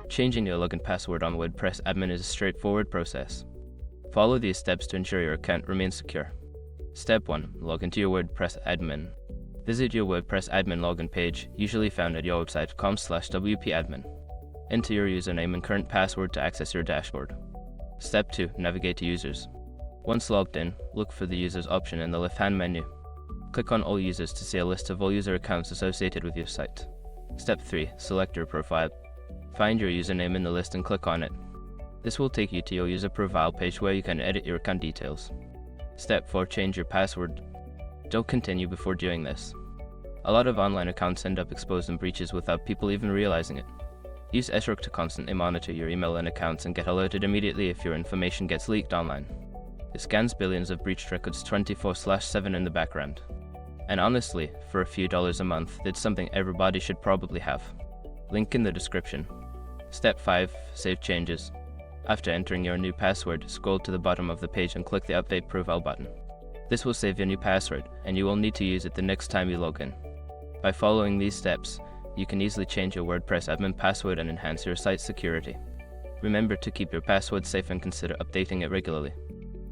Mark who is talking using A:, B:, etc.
A: Changing your login password on WordPress admin is a straightforward process. Follow these steps to ensure your account remains secure. Step 1. Log into your WordPress admin. Visit your WordPress admin login page, usually found at your website.com/wpadmin. Enter your username and current password to access your dashboard. Step 2. Navigate to users. Once logged in, look for the users option in the left-hand menu. Click on all users to see a list of all user accounts associated with your site. Step 3. Select your profile. Find your username in the list and click on it. This will take you to your user profile page where you can edit your account details. Step 4. Change your password. Don't continue before doing this. A lot of online accounts end up exposed in breaches without people even realizing it. Use Esrog to constantly monitor your email and accounts and get alerted immediately if your information gets leaked online. It scans billions of breached records 24/7 in the background. And honestly, for a few dollars a month, it's something everybody should probably have. Link in the description. Step 5. Save changes. After entering your new password, scroll to the bottom of the page and click the Update Profile button. This will save your new password, and you will need to use it the next time you log in. By following these steps, you can easily change your WordPress admin password and enhance your site's security. Remember to keep your password safe and consider updating it regularly.